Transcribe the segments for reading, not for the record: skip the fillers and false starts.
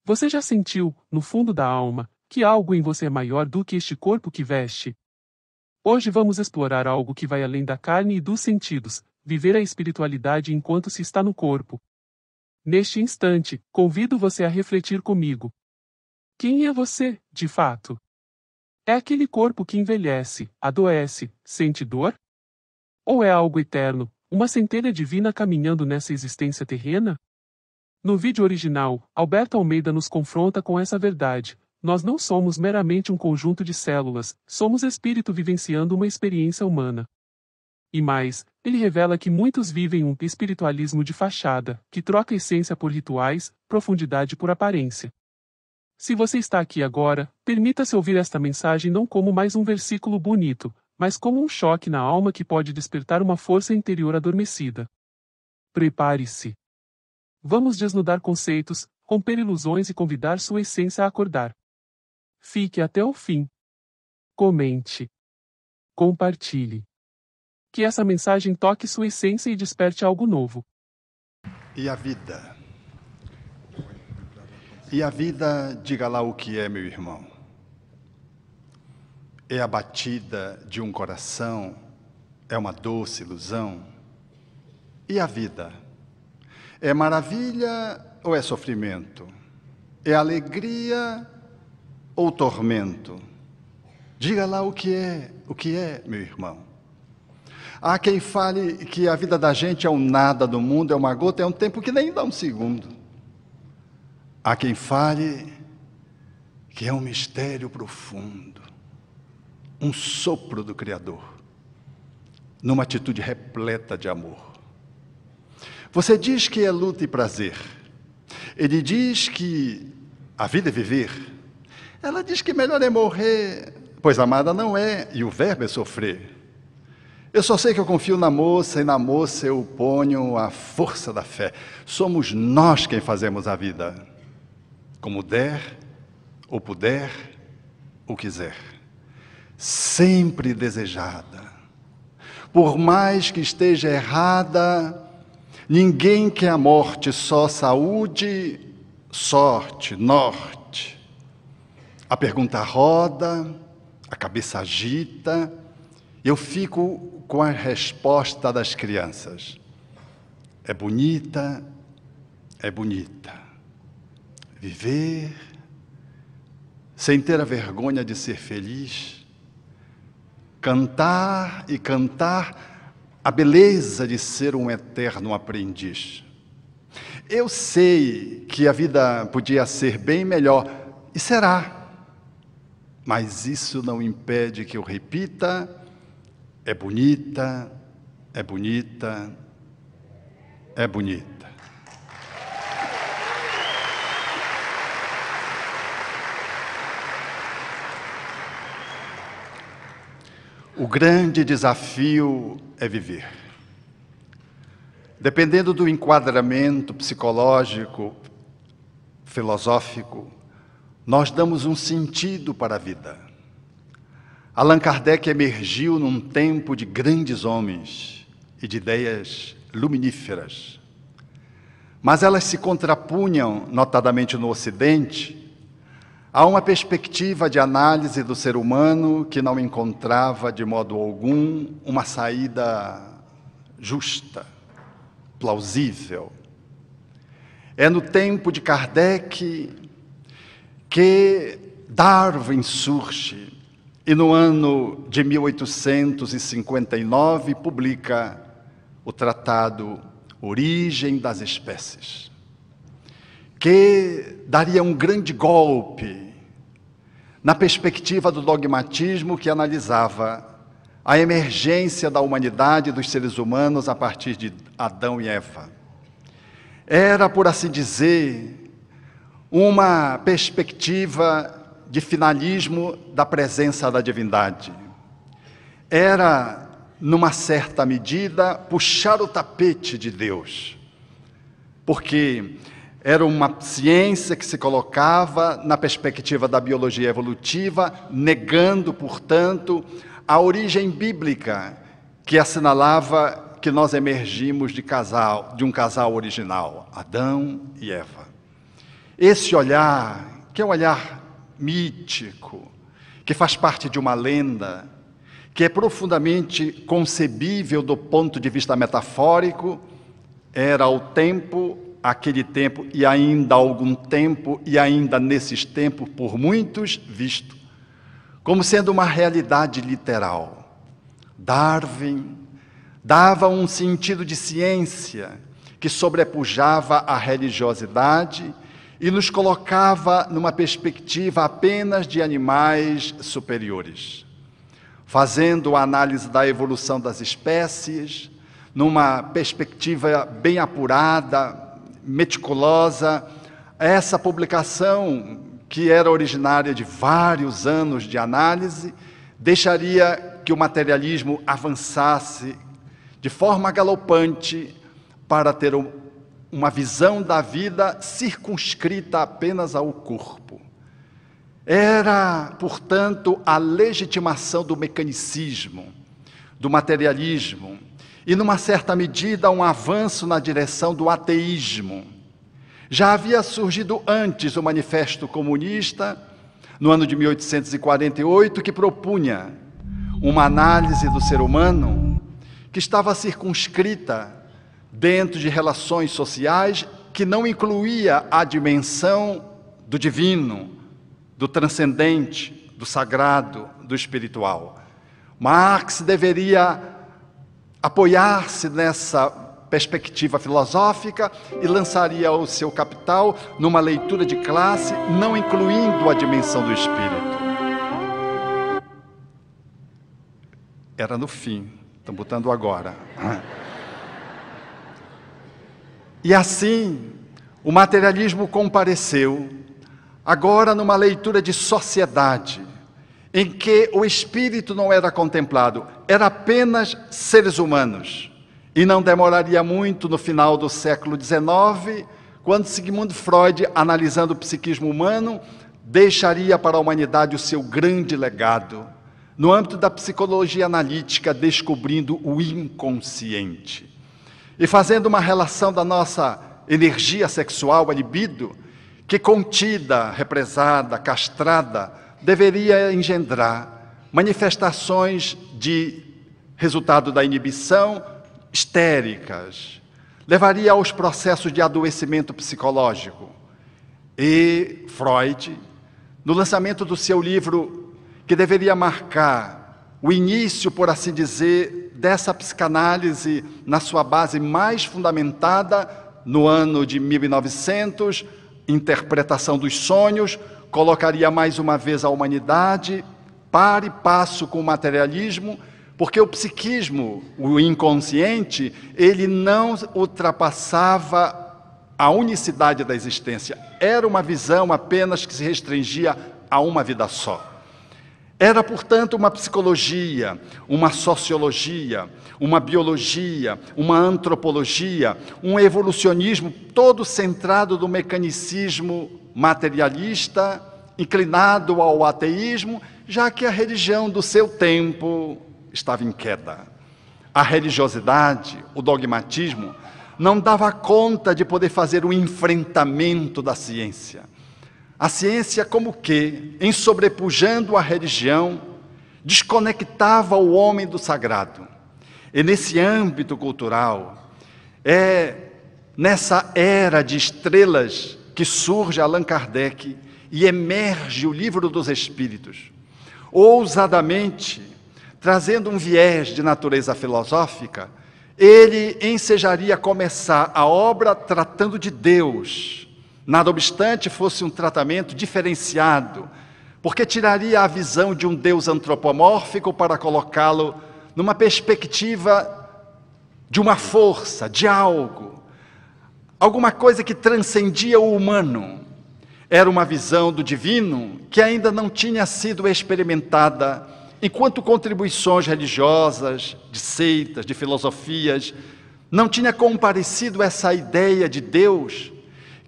Você já sentiu, no fundo da alma, que algo em você é maior do que este corpo que veste? Hoje vamos explorar algo que vai além da carne e dos sentidos, viver a espiritualidade enquanto se está no corpo. Neste instante, convido você a refletir comigo. Quem é você, de fato? É aquele corpo que envelhece, adoece, sente dor? Ou é algo eterno, uma centelha divina caminhando nessa existência terrena? No vídeo original, Alberto Almeida nos confronta com essa verdade. Nós não somos meramente um conjunto de células, somos espírito vivenciando uma experiência humana. E mais, ele revela que muitos vivem um espiritualismo de fachada, que troca essência por rituais, profundidade por aparência. Se você está aqui agora, permita-se ouvir esta mensagem não como mais um versículo bonito, mas como um choque na alma que pode despertar uma força interior adormecida. Prepare-se. Vamos desnudar conceitos, romper ilusões e convidar sua essência a acordar. Fique até o fim. Comente. Compartilhe. Que essa mensagem toque sua essência e desperte algo novo. E a vida? E a vida, diga lá o que é, meu irmão. É a batida de um coração? É uma doce ilusão? E a vida? É maravilha ou é sofrimento? É alegria ou tormento? Diga lá o que é, meu irmão. Há quem fale que a vida da gente é um nada do mundo, é uma gota, é um tempo que nem dá um segundo. Há quem fale que é um mistério profundo, um sopro do Criador, numa atitude repleta de amor. Você diz que é luta e prazer. Ele diz que a vida é viver. Ela diz que melhor é morrer, pois amada não é, e o verbo é sofrer. Eu só sei que eu confio na moça, e na moça eu ponho a força da fé. Somos nós quem fazemos a vida, como der, ou puder, ou quiser. Sempre desejada. Por mais que esteja errada, ninguém quer a morte, só saúde, sorte, norte. A pergunta roda, a cabeça agita, eu fico com a resposta das crianças. É bonita, é bonita. Viver sem ter a vergonha de ser feliz. Cantar e cantar a beleza de ser um eterno aprendiz. Eu sei que a vida podia ser bem melhor, e será. Mas isso não impede que eu repita: é bonita, é bonita, é bonita. O grande desafio é viver. Dependendo do enquadramento psicológico, filosófico, nós damos um sentido para a vida. Allan Kardec emergiu num tempo de grandes homens e de ideias luminíferas. Mas elas se contrapunham, notadamente no Ocidente, a uma perspectiva de análise do ser humano que não encontrava de modo algum uma saída justa, plausível. É no tempo de Kardec que Darwin surge e no ano de 1859 publica o tratado Origem das Espécies, que daria um grande golpe na perspectiva do dogmatismo que analisava a emergência da humanidade e dos seres humanos a partir de Adão e Eva. Era, por assim dizer, uma perspectiva de finalismo da presença da divindade. Era, numa certa medida, puxar o tapete de Deus, porque era uma ciência que se colocava na perspectiva da biologia evolutiva, negando, portanto, a origem bíblica que assinalava que nós emergimos de um casal original, Adão e Eva. Esse olhar, que é um olhar mítico, que faz parte de uma lenda, que é profundamente concebível do ponto de vista metafórico, era ao tempo, aquele tempo e ainda há algum tempo, e ainda nesses tempos, por muitos, visto como sendo uma realidade literal. Darwin dava um sentido de ciência que sobrepujava a religiosidade e nos colocava numa perspectiva apenas de animais superiores, fazendo a análise da evolução das espécies, numa perspectiva bem apurada, meticulosa. Essa publicação, que era originária de vários anos de análise, deixaria que o materialismo avançasse de forma galopante para ter uma visão da vida circunscrita apenas ao corpo. Era, portanto, a legitimação do mecanicismo, do materialismo, e, numa certa medida, um avanço na direção do ateísmo. Já havia surgido antes o Manifesto Comunista, no ano de 1848, que propunha uma análise do ser humano que estava circunscrita dentro de relações sociais, que não incluía a dimensão do divino, do transcendente, do sagrado, do espiritual. Marx deveria apoiar-se nessa perspectiva filosófica e lançaria o seu Capital numa leitura de classe, não incluindo a dimensão do espírito. Era no fim, estão botando agora. E assim, o materialismo compareceu, agora numa leitura de sociedade, em que o espírito não era contemplado, era apenas seres humanos. E não demoraria muito, no final do século XIX, quando Sigmund Freud, analisando o psiquismo humano, deixaria para a humanidade o seu grande legado, no âmbito da psicologia analítica, descobrindo o inconsciente. E fazendo uma relação da nossa energia sexual, a libido, que contida, represada, castrada, deveria engendrar manifestações de resultado da inibição histéricas, levaria aos processos de adoecimento psicológico. E Freud, no lançamento do seu livro, que deveria marcar o início, por assim dizer, dessa psicanálise na sua base mais fundamentada, no ano de 1900, Interpretação dos Sonhos, colocaria mais uma vez a humanidade par e passo com o materialismo, porque o psiquismo, o inconsciente, ele não ultrapassava a unicidade da existência. Era uma visão apenas que se restringia a uma vida só. Era, portanto, uma psicologia, uma sociologia, uma biologia, uma antropologia, um evolucionismo todo centrado no mecanicismo materialista, inclinado ao ateísmo, já que a religião do seu tempo estava em queda. A religiosidade, o dogmatismo, não dava conta de poder fazer um enfrentamento da ciência. A ciência, como que, em sobrepujando a religião, desconectava o homem do sagrado. E nesse âmbito cultural, nessa era de estrelas que surge Allan Kardec e emerge o Livro dos Espíritos, ousadamente, trazendo um viés de natureza filosófica, ele ensejaria começar a obra tratando de Deus. Nada obstante, fosse um tratamento diferenciado, porque tiraria a visão de um Deus antropomórfico para colocá-lo numa perspectiva de uma força, de algo, alguma coisa que transcendia o humano. Era uma visão do divino que ainda não tinha sido experimentada, enquanto contribuições religiosas, de seitas, de filosofias, não tinha comparecido essa ideia de Deus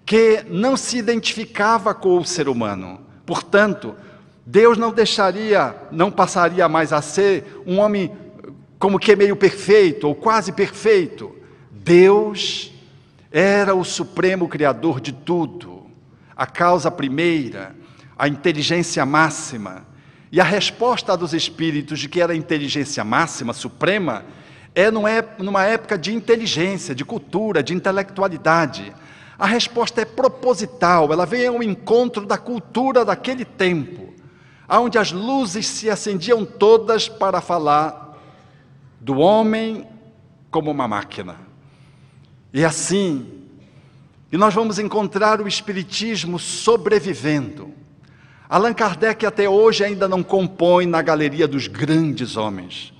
que não se identificava com o ser humano. Portanto, Deus não passaria mais a ser um homem como que meio perfeito, ou quase perfeito. Deus era o supremo criador de tudo. a causa primeira, a inteligência máxima, e a resposta dos espíritos de que era a inteligência máxima, suprema, numa época de inteligência, de cultura, de intelectualidade. A resposta é proposital, ela vem ao encontro da cultura daquele tempo, onde as luzes se acendiam todas para falar do homem como uma máquina. E assim, e nós vamos encontrar o Espiritismo sobrevivendo. Allan Kardec até hoje ainda não compõe na galeria dos grandes homens.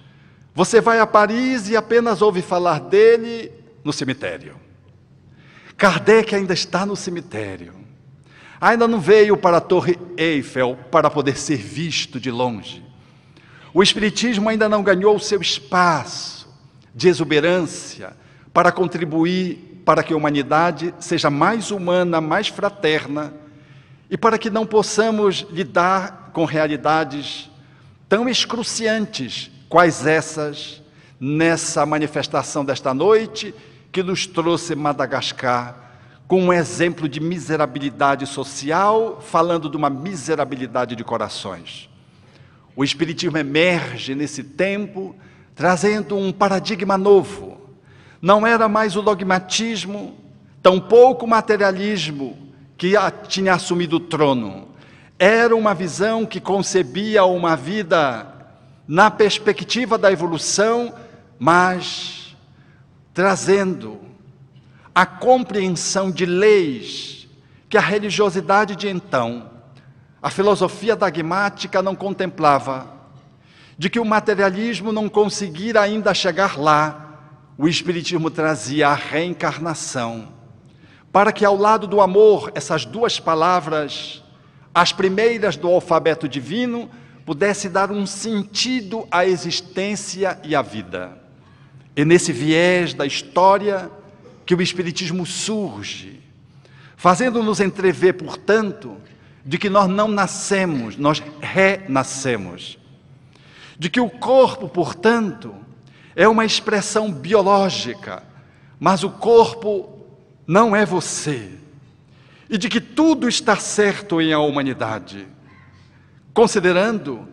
Você vai a Paris e apenas ouve falar dele no cemitério. Kardec ainda está no cemitério. Ainda não veio para a Torre Eiffel para poder ser visto de longe. O Espiritismo ainda não ganhou o seu espaço de exuberância para contribuir para que a humanidade seja mais humana, mais fraterna, e para que não possamos lidar com realidades tão excruciantes, quais essas, nessa manifestação desta noite, que nos trouxe Madagascar, com um exemplo de miserabilidade social, falando de uma miserabilidade de corações. O Espiritismo emerge nesse tempo, trazendo um paradigma novo. Não era mais o dogmatismo, tampouco o materialismo que tinha assumido o trono. Era uma visão que concebia uma vida na perspectiva da evolução, mas trazendo a compreensão de leis que a religiosidade de então, a filosofia dogmática não contemplava, de que o materialismo não conseguira ainda chegar lá. O Espiritismo trazia a reencarnação, para que ao lado do amor, essas duas palavras, as primeiras do alfabeto divino, pudesse dar um sentido à existência e à vida. É nesse viés da história que o Espiritismo surge, fazendo-nos entrever, portanto, de que nós não nascemos, nós renascemos. De que o corpo, portanto, é uma expressão biológica, mas o corpo não é você. E de que tudo está certo em a humanidade, considerando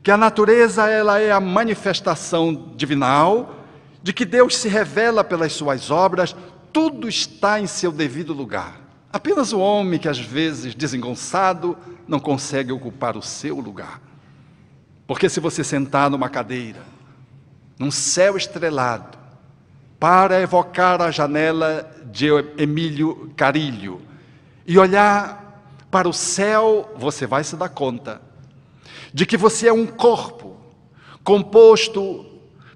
que a natureza ela é a manifestação divinal, de que Deus se revela pelas suas obras, tudo está em seu devido lugar. Apenas o homem que às vezes, desengonçado, não consegue ocupar o seu lugar. Porque se você sentar numa cadeira, num céu estrelado, para evocar a janela de Emílio Carilho, e olhar para o céu, você vai se dar conta de que você é um corpo composto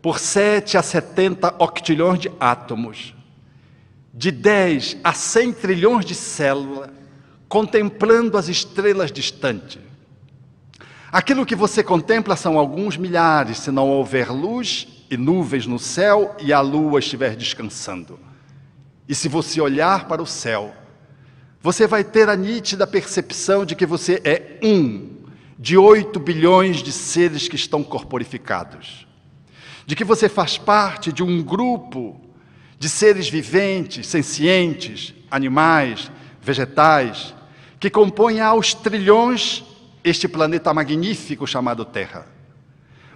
por 7 a 70 octilhões de átomos, de 10 a 100 trilhões de células, contemplando as estrelas distantes. Aquilo que você contempla são alguns milhares, se não houver luz e nuvens no céu e a lua estiver descansando. E se você olhar para o céu, você vai ter a nítida percepção de que você é um de 8 bilhões de seres que estão corporificados. De que você faz parte de um grupo de seres viventes, sencientes, animais, vegetais, que compõem aos trilhões este planeta magnífico chamado Terra.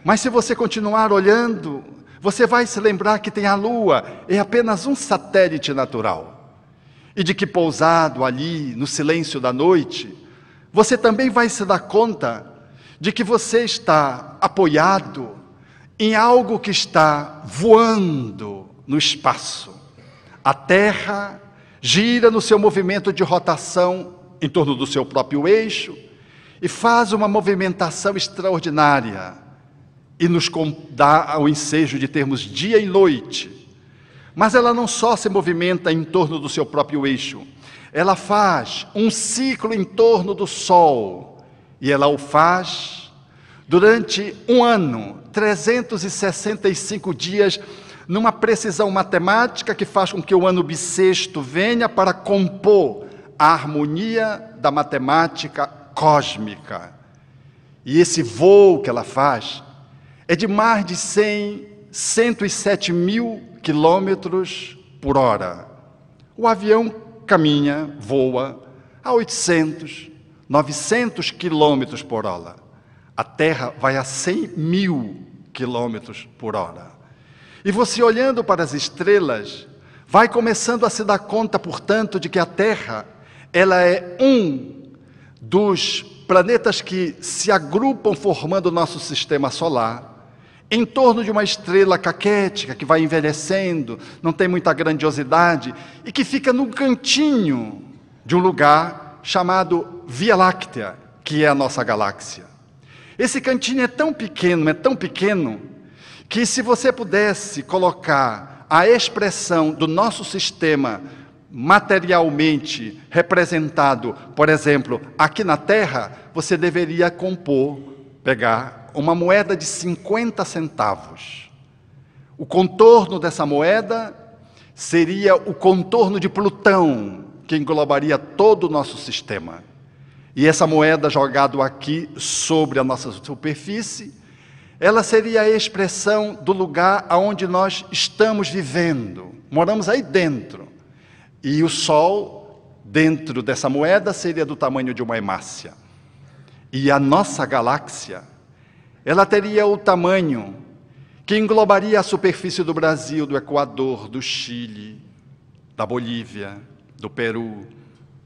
Mas se você continuar olhando, você vai se lembrar que tem a Lua, é apenas um satélite natural. E de que pousado ali, no silêncio da noite, você também vai se dar conta de que você está apoiado em algo que está voando no espaço. A Terra gira no seu movimento de rotação em torno do seu próprio eixo e faz uma movimentação extraordinária e nos dá o ensejo de termos dia e noite. Mas ela não só se movimenta em torno do seu próprio eixo, ela faz um ciclo em torno do Sol, e ela o faz durante um ano, 365 dias, numa precisão matemática que faz com que o ano bissexto venha para compor a harmonia da matemática cósmica. E esse voo que ela faz é de mais de 107 mil quilômetros por hora. O avião caminha, voa a 800, 900 quilômetros por hora. A Terra vai a 100.000 quilômetros por hora. E você olhando para as estrelas, vai começando a se dar conta, portanto, de que a Terra, ela é um dos planetas que se agrupam formando o nosso sistema solar, em torno de uma estrela caquética que vai envelhecendo, não tem muita grandiosidade, e que fica num cantinho de um lugar chamado Via Láctea, que é a nossa galáxia. Esse cantinho é tão pequeno, que se você pudesse colocar a expressão do nosso sistema materialmente representado, por exemplo, aqui na Terra, você deveria pegar uma moeda de 50 centavos. O contorno dessa moeda seria o contorno de Plutão, que englobaria todo o nosso sistema. E essa moeda jogada aqui sobre a nossa superfície, ela seria a expressão do lugar onde nós estamos vivendo. Moramos aí dentro. E o Sol, dentro dessa moeda, seria do tamanho de uma hemácia. E a nossa galáxia, ela teria o tamanho que englobaria a superfície do Brasil, do Equador, do Chile, da Bolívia, do Peru,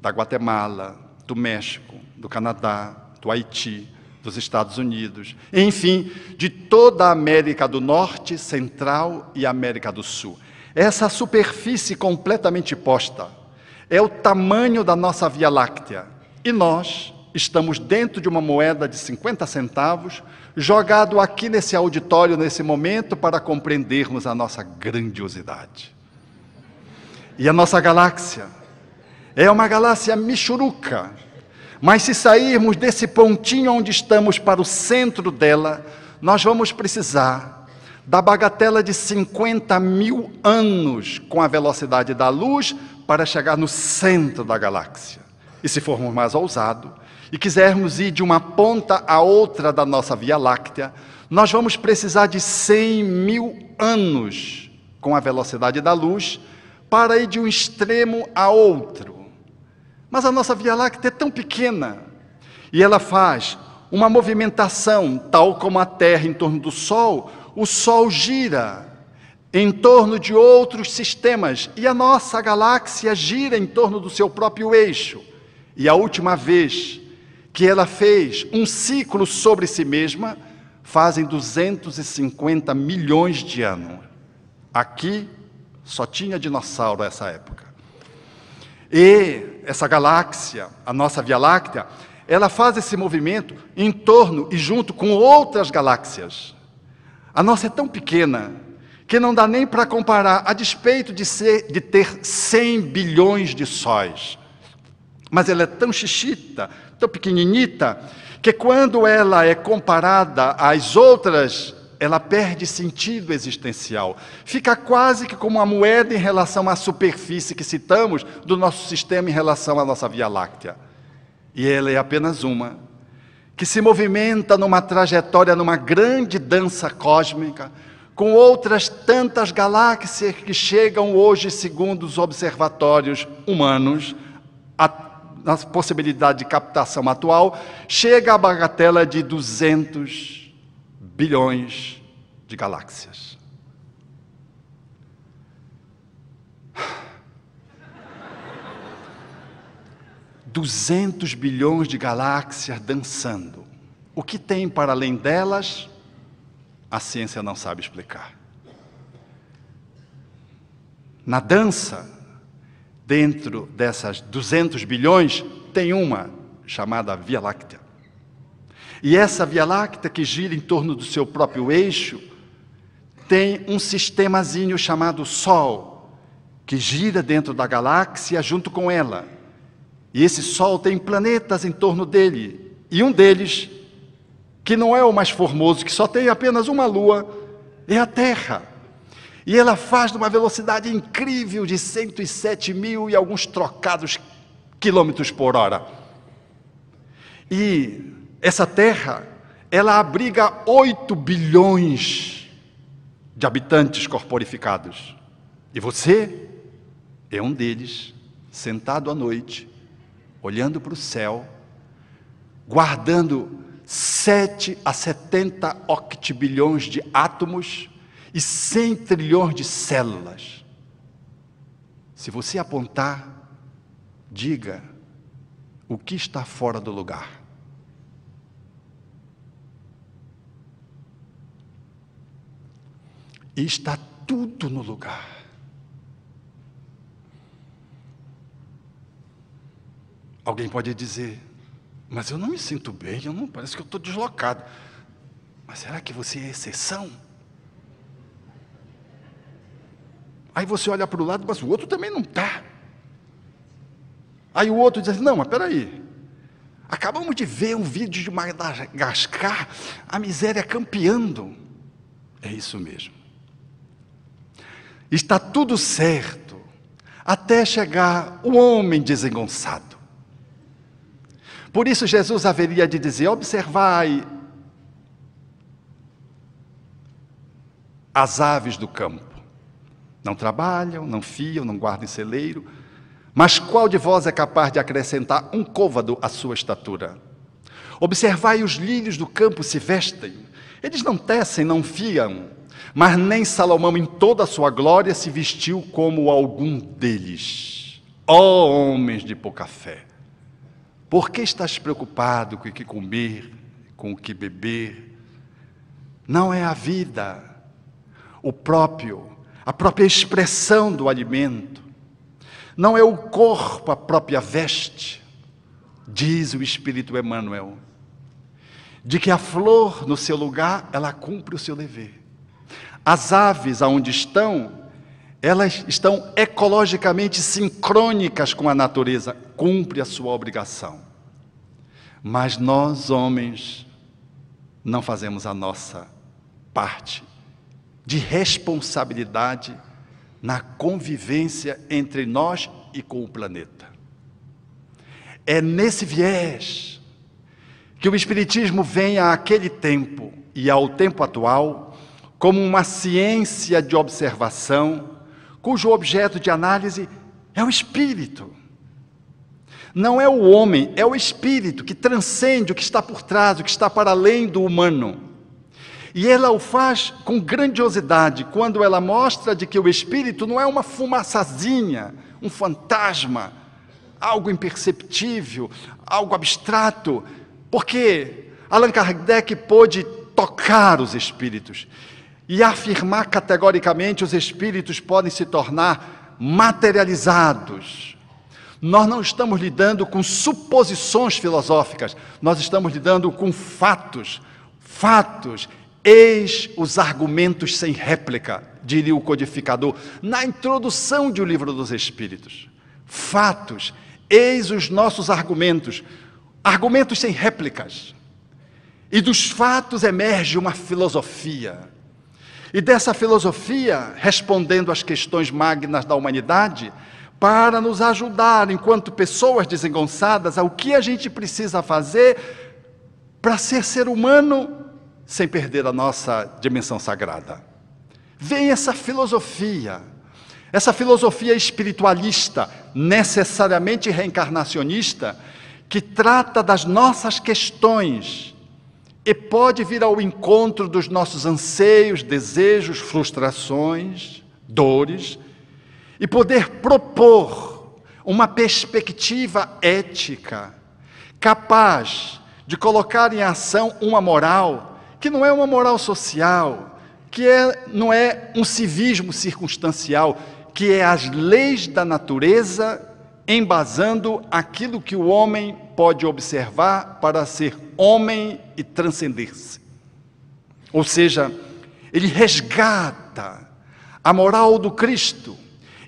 da Guatemala, do México, do Canadá, do Haiti, dos Estados Unidos, enfim, de toda a América do Norte, Central e América do Sul. Essa superfície completamente posta é o tamanho da nossa Via Láctea. E nós estamos dentro de uma moeda de 50 centavos, jogado aqui nesse auditório, nesse momento, para compreendermos a nossa grandiosidade. E a nossa galáxia é uma galáxia michuruca, mas se sairmos desse pontinho onde estamos para o centro dela, nós vamos precisar da bagatela de 50.000 anos com a velocidade da luz para chegar no centro da galáxia. E se formos mais ousados e quisermos ir de uma ponta a outra da nossa Via Láctea, nós vamos precisar de 100.000 anos com a velocidade da luz para ir de um extremo a outro. Mas a nossa Via Láctea é tão pequena e ela faz uma movimentação tal como a Terra em torno do Sol. O Sol gira em torno de outros sistemas e a nossa galáxia gira em torno do seu próprio eixo. E a última vez que ela fez um ciclo sobre si mesma, fazem 250 milhões de anos. Aqui só tinha dinossauro nessa época. E essa galáxia, a nossa Via Láctea, ela faz esse movimento em torno e junto com outras galáxias. A nossa é tão pequena que não dá nem para comparar, a despeito de ter 100 bilhões de sóis. Mas ela é tão xixita, tão pequeninita, que quando ela é comparada às outras, ela perde sentido existencial. Fica quase que como uma moeda em relação à superfície que citamos do nosso sistema em relação à nossa Via Láctea. E ela é apenas uma, que se movimenta numa trajetória, numa grande dança cósmica, com outras tantas galáxias que chegam hoje, segundo os observatórios humanos, na possibilidade de captação atual, chega a bagatela de 200 bilhões de galáxias. $200 bilhões de galáxias dançando. O que tem para além delas, a ciência não sabe explicar. Na dança, dentro dessas 200 bilhões, tem uma chamada Via Láctea. E essa Via Láctea, que gira em torno do seu próprio eixo, tem um sistemazinho chamado Sol, que gira dentro da galáxia junto com ela. E esse Sol tem planetas em torno dele. E um deles, que não é o mais formoso, que só tem apenas uma lua, é a Terra. E ela faz numa velocidade incrível de 107.000 e alguns trocados quilômetros por hora. E essa Terra, ela abriga 8 bilhões de habitantes corporificados. E você é um deles, sentado à noite, olhando para o céu, guardando 7 a 70 octibilhões de átomos e 100 trilhões de células. Se você apontar, diga o que está fora do lugar. E está tudo no lugar. Alguém pode dizer, mas eu não me sinto bem, parece que eu estou deslocado. Mas será que você é exceção? Aí você olha para o lado, mas o outro também não está. Aí o outro diz, não, mas peraí. Acabamos de ver um vídeo de Madagascar, a miséria campeando. É isso mesmo. Está tudo certo, até chegar o homem desengonçado. Por isso Jesus haveria de dizer, observai as aves do campo. Não trabalham, não fiam, não guardam celeiro, mas qual de vós é capaz de acrescentar um côvado à sua estatura? Observai os lírios do campo se vestem, eles não tecem, não fiam, mas nem Salomão em toda a sua glória se vestiu como algum deles. Ó homens de pouca fé! Por que estás preocupado com o que comer, com o que beber? Não é a vida, a própria expressão do alimento. Não é o corpo a própria veste, diz o Espírito Emmanuel, de que a flor no seu lugar, ela cumpre o seu dever. As aves aonde estão, elas estão ecologicamente sincrônicas com a natureza, cumpre a sua obrigação. Mas nós, homens, não fazemos a nossa parte de responsabilidade na convivência entre nós e com o planeta. É nesse viés que o Espiritismo vem àquele tempo e ao tempo atual como uma ciência de observação, cujo objeto de análise é o espírito. Não é o homem, é o espírito que transcende o que está por trás, o que está para além do humano. E ela o faz com grandiosidade, quando ela mostra de que o espírito não é uma fumaçazinha, um fantasma, algo imperceptível, algo abstrato, porque Allan Kardec pôde tocar os espíritos e afirmar categoricamente os espíritos podem se tornar materializados. Nós não estamos lidando com suposições filosóficas, nós estamos lidando com fatos. Fatos, eis os argumentos sem réplica, diria o codificador, na introdução de O Livro dos Espíritos. Fatos, eis os nossos argumentos, argumentos sem réplicas. E dos fatos emerge uma filosofia. E dessa filosofia, respondendo às questões magnas da humanidade, para nos ajudar, enquanto pessoas desengonçadas, ao que a gente precisa fazer para ser humano sem perder a nossa dimensão sagrada. Vem essa filosofia espiritualista, necessariamente reencarnacionista, que trata das nossas questões e pode vir ao encontro dos nossos anseios, desejos, frustrações, dores, e poder propor uma perspectiva ética, capaz de colocar em ação uma moral, que não é uma moral social, não é um civismo circunstancial, que é as leis da natureza, embasando aquilo que o homem pode observar para ser homem e transcender-se. Ou seja, ele resgata a moral do Cristo,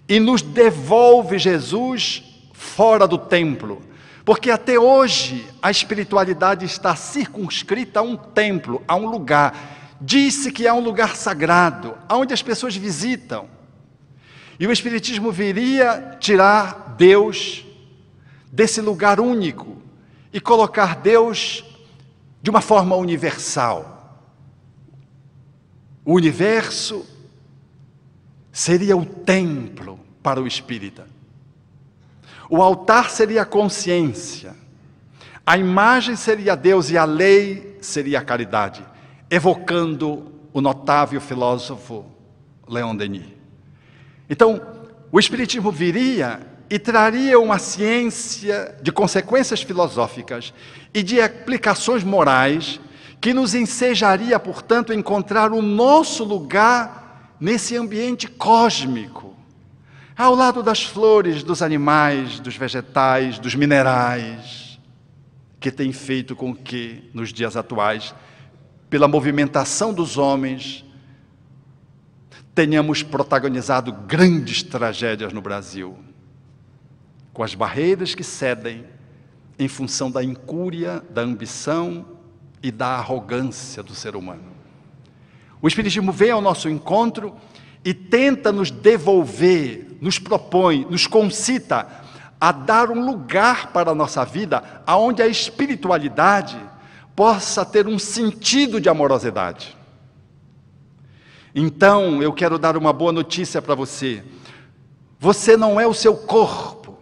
e nos devolve Jesus fora do templo, porque até hoje a espiritualidade está circunscrita a um templo, a um lugar. Diz-se que é um lugar sagrado, onde as pessoas visitam. E o Espiritismo viria tirar Deus desse lugar único e colocar Deus de uma forma universal. O universo seria o templo para o espírita. O altar seria a consciência. A imagem seria Deus e a lei seria a caridade, evocando o notável filósofo Leon Denis. Então, o Espiritismo viria e traria uma ciência de consequências filosóficas e de aplicações morais que nos ensejaria, portanto, a encontrar o nosso lugar nesse ambiente cósmico, ao lado das flores, dos animais, dos vegetais, dos minerais, que tem feito com que, nos dias atuais, pela movimentação dos homens, tenhamos protagonizado grandes tragédias no Brasil, com as barreiras que cedem em função da incúria, da ambição e da arrogância do ser humano. O Espiritismo vem ao nosso encontro e tenta nos devolver, nos propõe, nos concita a dar um lugar para a nossa vida, aonde a espiritualidade possa ter um sentido de amorosidade. Então, eu quero dar uma boa notícia para você. Você não é o seu corpo.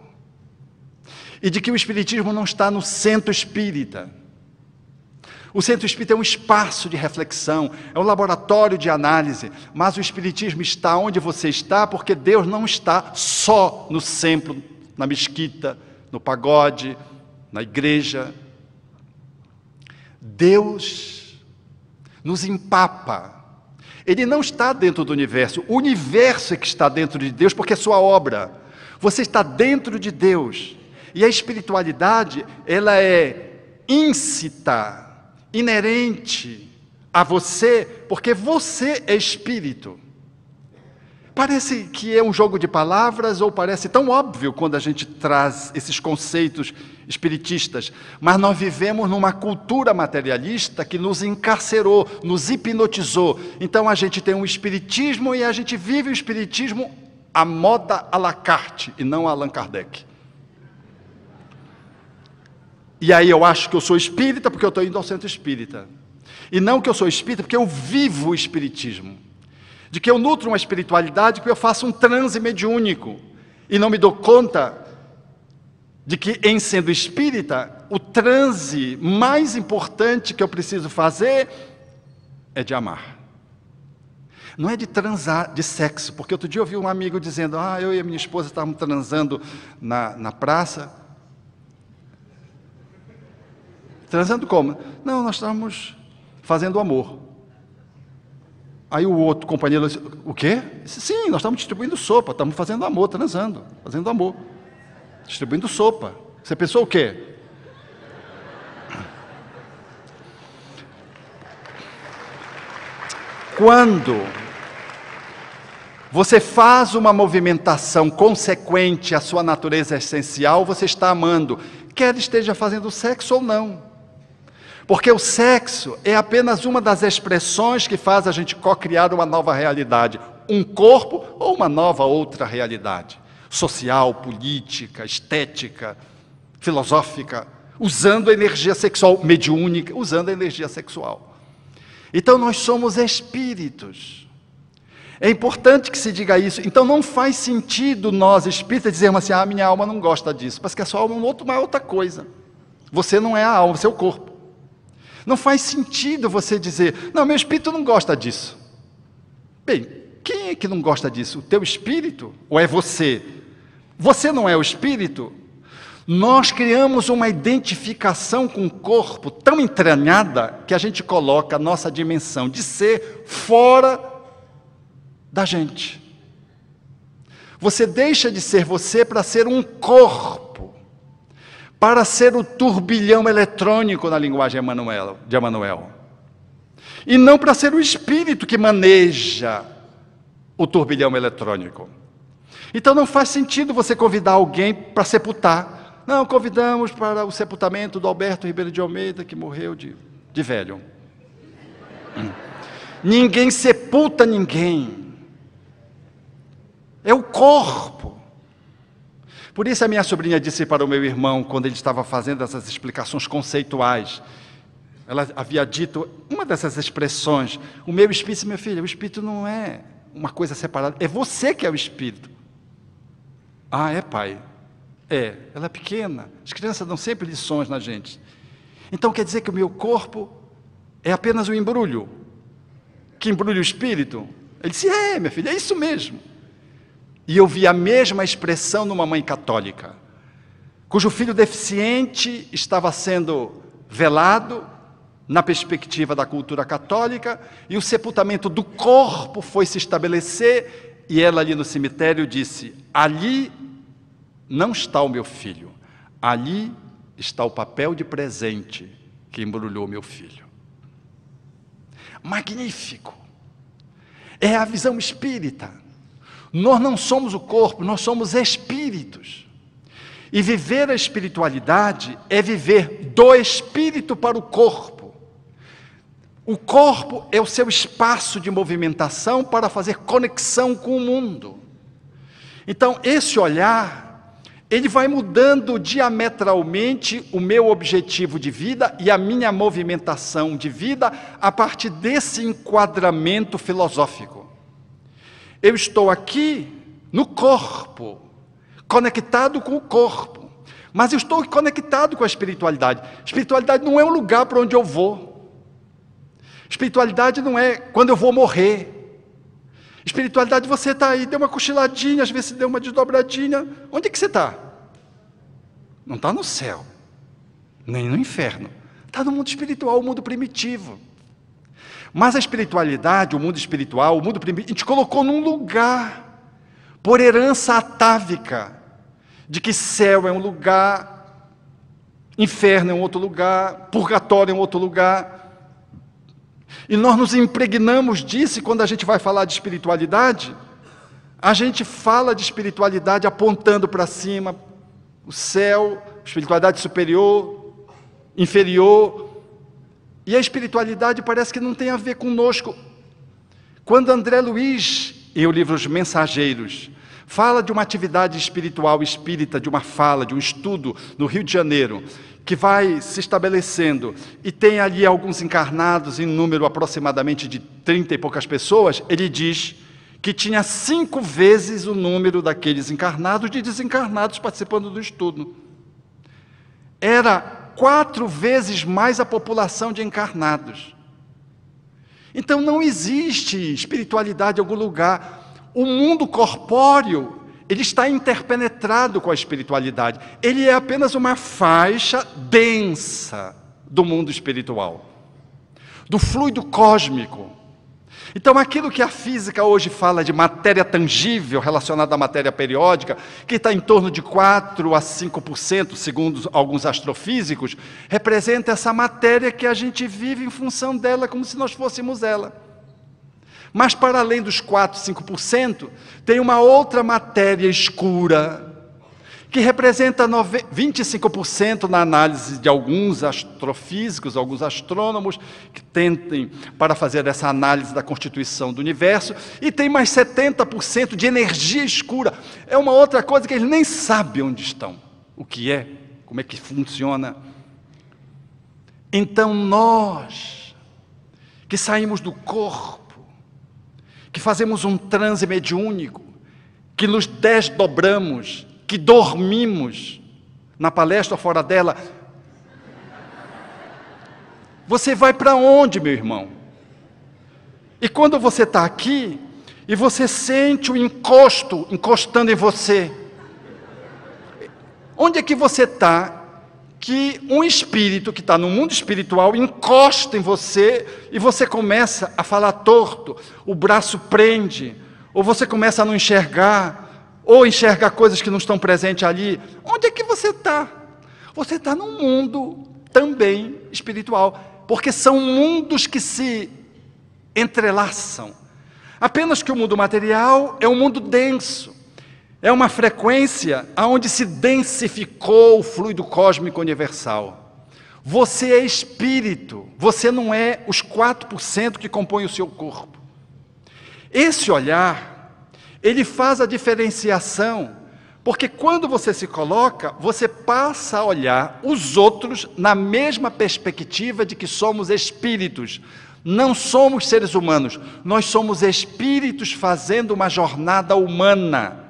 E de que o Espiritismo não está no centro espírita. O centro espírita é um espaço de reflexão, é um laboratório de análise, mas o Espiritismo está onde você está, porque Deus não está só no centro, na mesquita, no pagode, na igreja. Deus nos empapa. Ele não está dentro do universo. O universo é que está dentro de Deus, porque é sua obra. Você está dentro de Deus. E a espiritualidade, ela é íncita, inerente a você, porque você é espírito. Parece que é um jogo de palavras, ou parece tão óbvio quando a gente traz esses conceitos espiritistas, mas nós vivemos numa cultura materialista que nos encarcerou, nos hipnotizou. Então a gente tem um espiritismo e a gente vive o espiritismo à moda à la carte e não a Allan Kardec. E aí eu acho que eu sou espírita porque eu estou indo ao centro espírita, e não que eu sou espírita porque eu vivo o espiritismo, de que eu nutro uma espiritualidade, que eu faço um transe mediúnico, e não me dou conta de que, em sendo espírita, o transe mais importante que eu preciso fazer é de amar. Não é de transar, de sexo, porque outro dia eu ouvi um amigo dizendo, eu e a minha esposa estávamos transando na praça. Transando como? Não, nós estávamos fazendo amor. Aí o outro companheiro disse, o quê? Disse, sim, nós estamos distribuindo sopa, estamos fazendo amor, transando, fazendo amor. Distribuindo sopa. Você pensou o quê? Quando você faz uma movimentação consequente à sua natureza essencial, você está amando, quer esteja fazendo sexo ou não. Porque o sexo é apenas uma das expressões que faz a gente co-criar uma nova realidade, um corpo ou uma nova outra realidade, social, política, estética, filosófica, usando a energia sexual, mediúnica, usando a energia sexual. Então nós somos espíritos. É importante que se diga isso. Então não faz sentido nós espíritas dizermos assim, minha alma não gosta disso, porque a sua alma é uma outra coisa. Você não é a alma, você é o corpo. Não faz sentido você dizer, não, meu espírito não gosta disso. Bem, quem é que não gosta disso? O teu espírito? Ou é você? Você não é o espírito? Nós criamos uma identificação com o corpo tão entranhada que a gente coloca a nossa dimensão de ser fora da gente. Você deixa de ser você para ser um corpo, para ser o turbilhão eletrônico na linguagem de Emmanuel. E não para ser o espírito que maneja o turbilhão eletrônico. Então não faz sentido você convidar alguém para sepultar. Não, convidamos para o sepultamento do Alberto Ribeiro de Almeida, que morreu de velho. Ninguém sepulta ninguém. É o corpo. Por isso a minha sobrinha disse para o meu irmão, quando ele estava fazendo essas explicações conceituais, ela havia dito uma dessas expressões, o meu espírito, minha filha, o espírito não é uma coisa separada, é você que é o espírito. É pai. Ela é pequena. As crianças dão sempre lições na gente. Então quer dizer que o meu corpo é apenas um embrulho, que embrulha o espírito? Ele disse, minha filha, é isso mesmo. E eu vi a mesma expressão numa mãe católica, cujo filho deficiente estava sendo velado, na perspectiva da cultura católica, e o sepultamento do corpo foi se estabelecer, e ela ali no cemitério disse, ali não está o meu filho, ali está o papel de presente que embrulhou meu filho. Magnífico! É a visão espírita. Nós não somos o corpo, nós somos espíritos. E viver a espiritualidade é viver do espírito para o corpo. O corpo é o seu espaço de movimentação para fazer conexão com o mundo. Então, esse olhar, ele vai mudando diametralmente o meu objetivo de vida e a minha movimentação de vida a partir desse enquadramento filosófico. Eu estou aqui no corpo, conectado com o corpo, mas eu estou conectado com a espiritualidade. Espiritualidade não é um lugar para onde eu vou. Espiritualidade não é quando eu vou morrer. Espiritualidade, você está aí, deu uma cochiladinha, às vezes deu uma desdobradinha. Onde é que você está? Não está no céu, nem no inferno. Está no mundo espiritual, o mundo primitivo. Mas a espiritualidade, o mundo espiritual, o mundo primitivo, a gente colocou num lugar, por herança atávica, de que céu é um lugar, inferno é um outro lugar, purgatório é um outro lugar. E nós nos impregnamos disso, e quando a gente vai falar de espiritualidade, a gente fala de espiritualidade apontando para cima, o céu, espiritualidade superior, inferior, e a espiritualidade parece que não tem a ver conosco. Quando André Luiz, em o livro Os Mensageiros, fala de uma atividade espiritual espírita, de uma fala, de um estudo no Rio de Janeiro, que vai se estabelecendo, e tem ali alguns encarnados, em número aproximadamente de 30 e poucas pessoas, ele diz que tinha 5 vezes o número daqueles encarnados de desencarnados participando do estudo. Era 4 vezes mais a população de encarnados. Então não existe espiritualidade em algum lugar. O mundo corpóreo, ele está interpenetrado com a espiritualidade. Ele é apenas uma faixa densa do mundo espiritual, do fluido cósmico. Então aquilo que a física hoje fala de matéria tangível relacionada à matéria periódica, que está em torno de 4 a 5%, segundo alguns astrofísicos, representa essa matéria que a gente vive em função dela, como se nós fôssemos ela. Mas para além dos 4, 5%, tem uma outra matéria escura, que representa 25% na análise de alguns astrofísicos, alguns astrônomos, que tentem para fazer essa análise da constituição do universo, e tem mais 70% de energia escura. É uma outra coisa que eles nem sabem onde estão, o que é, como é que funciona. Então nós, que saímos do corpo, que fazemos um transe mediúnico, que nos desdobramos, que dormimos, na palestra ou fora dela, você vai para onde, meu irmão? E quando você está aqui, e você sente o encosto, encostando em você, onde é que você está, que um espírito que está no mundo espiritual encosta em você e você começa a falar torto, o braço prende, ou você começa a não enxergar, ou enxergar coisas que não estão presentes ali. Onde é que você está? Você está num mundo também espiritual, porque são mundos que se entrelaçam. Apenas que o mundo material é um mundo denso, é uma frequência onde se densificou o fluido cósmico universal. Você é espírito, você não é os 4% que compõem o seu corpo. Esse olhar, ele faz a diferenciação, porque quando você se coloca, você passa a olhar os outros na mesma perspectiva de que somos espíritos. Não somos seres humanos, nós somos espíritos fazendo uma jornada humana.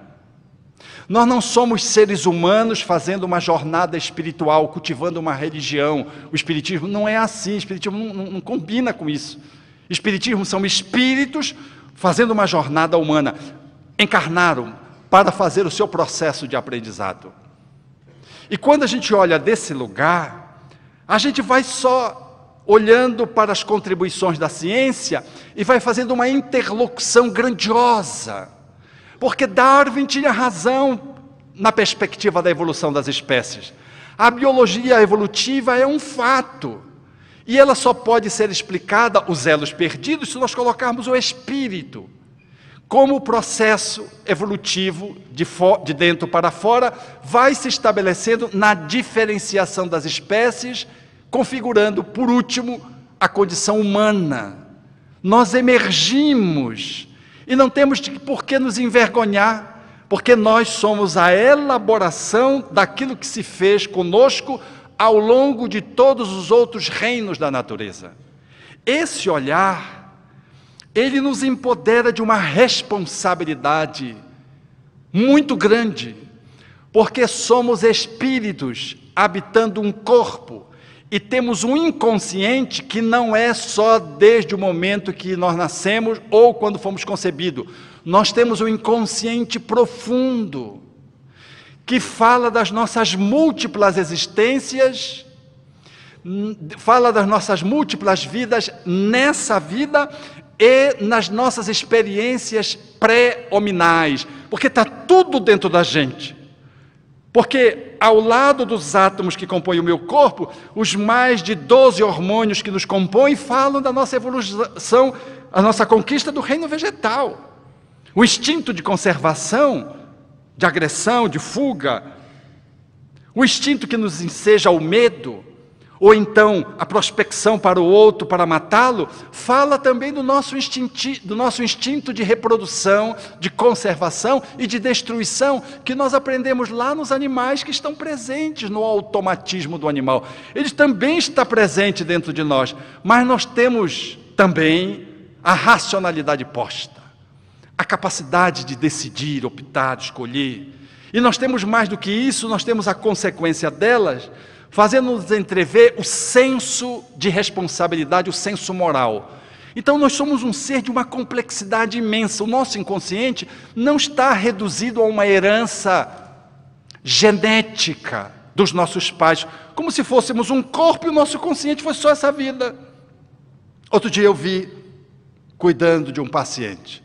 Nós não somos seres humanos fazendo uma jornada espiritual, cultivando uma religião. O espiritismo não é assim, o espiritismo não combina com isso. Espiritismo são espíritos fazendo uma jornada humana. Encarnaram para fazer o seu processo de aprendizado. E quando a gente olha desse lugar, a gente vai só olhando para as contribuições da ciência e vai fazendo uma interlocução grandiosa. Porque Darwin tinha razão na perspectiva da evolução das espécies. A biologia evolutiva é um fato. E ela só pode ser explicada, os elos perdidos, se nós colocarmos o espírito como o processo evolutivo de dentro para fora vai se estabelecendo na diferenciação das espécies, configurando, por último, a condição humana. Nós emergimos e não temos por que nos envergonhar, porque nós somos a elaboração daquilo que se fez conosco ao longo de todos os outros reinos da natureza. Esse olhar, ele nos empodera de uma responsabilidade muito grande, porque somos espíritos habitando um corpo e temos um inconsciente que não é só desde o momento que nós nascemos ou quando fomos concebidos. Nós temos um inconsciente profundo que fala das nossas múltiplas existências, fala das nossas múltiplas vidas nessa vida e nas nossas experiências pré-hominais, porque está tudo dentro da gente. Porque ao lado dos átomos que compõem o meu corpo, os mais de 12 hormônios que nos compõem falam da nossa evolução, a nossa conquista do reino vegetal. O instinto de conservação, de agressão, de fuga, o instinto que nos enseja ao medo, ou então a prospecção para o outro, para matá-lo, fala também do nosso instinto de reprodução, de conservação e de destruição, que nós aprendemos lá nos animais que estão presentes no automatismo do animal. Ele também está presente dentro de nós, mas nós temos também a racionalidade posta, a capacidade de decidir, optar, escolher. E nós temos mais do que isso, nós temos a consequência delas, fazendo-nos entrever o senso de responsabilidade, o senso moral. Então nós somos um ser de uma complexidade imensa. O nosso inconsciente não está reduzido a uma herança genética dos nossos pais, como se fôssemos um corpo e o nosso consciente fosse só essa vida. Outro dia eu vi, cuidando de um paciente,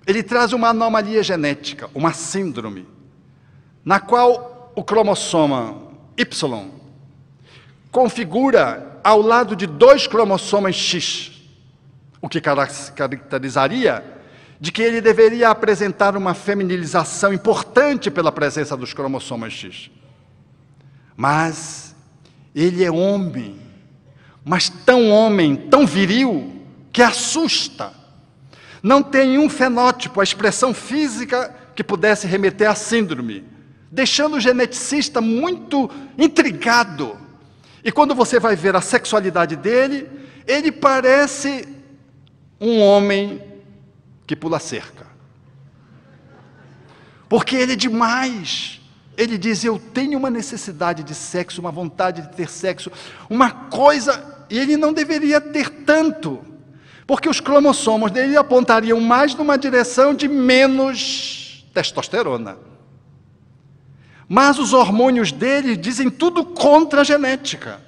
ele traz uma anomalia genética, uma síndrome, na qual o cromossoma Y configura ao lado de 2 cromossomas X, o que caracterizaria de que ele deveria apresentar uma feminilização importante pela presença dos cromossomas X. Mas ele é homem, mas tão homem, tão viril, que assusta. Não tem um fenótipo, a expressão física que pudesse remeter à síndrome, deixando o geneticista muito intrigado. E quando você vai ver a sexualidade dele, ele parece um homem que pula cerca. Porque ele é demais. Ele diz, eu tenho uma necessidade de sexo, uma vontade de ter sexo, uma coisa, e ele não deveria ter tanto, porque os cromossomos dele apontariam mais numa direção de menos testosterona. Mas os hormônios dele dizem tudo contra a genética.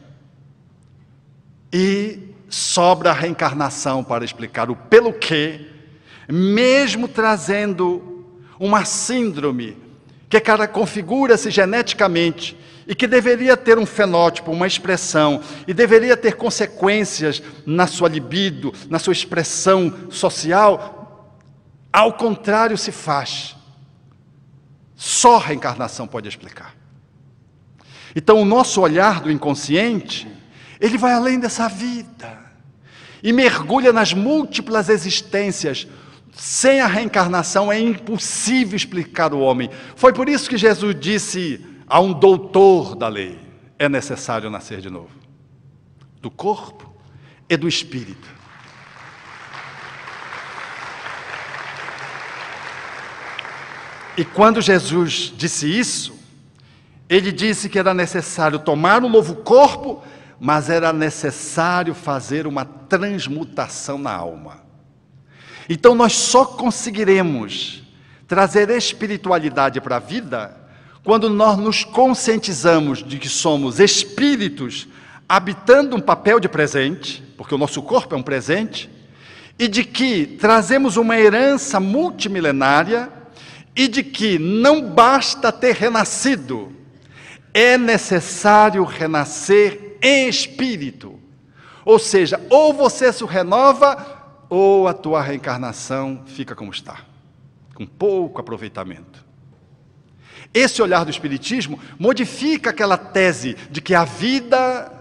E sobra a reencarnação para explicar o pelo que, mesmo trazendo uma síndrome que configura-se geneticamente e que deveria ter um fenótipo, uma expressão, e deveria ter consequências na sua libido, na sua expressão social, ao contrário se faz. Só a reencarnação pode explicar. Então o nosso olhar do inconsciente, ele vai além dessa vida e mergulha nas múltiplas existências. Sem a reencarnação é impossível explicar o homem. Foi por isso que Jesus disse a um doutor da lei, é necessário nascer de novo, do corpo e do espírito. E quando Jesus disse isso, ele disse que era necessário tomar um novo corpo, mas era necessário fazer uma transmutação na alma. Então nós só conseguiremos trazer espiritualidade para a vida quando nós nos conscientizamos de que somos espíritos habitando um papel de presente, porque o nosso corpo é um presente, e de que trazemos uma herança multimilenária, e de que não basta ter renascido, é necessário renascer em espírito. Ou seja, ou você se renova, ou a tua reencarnação fica como está, com pouco aproveitamento. Esse olhar do Espiritismo modifica aquela tese de que a vida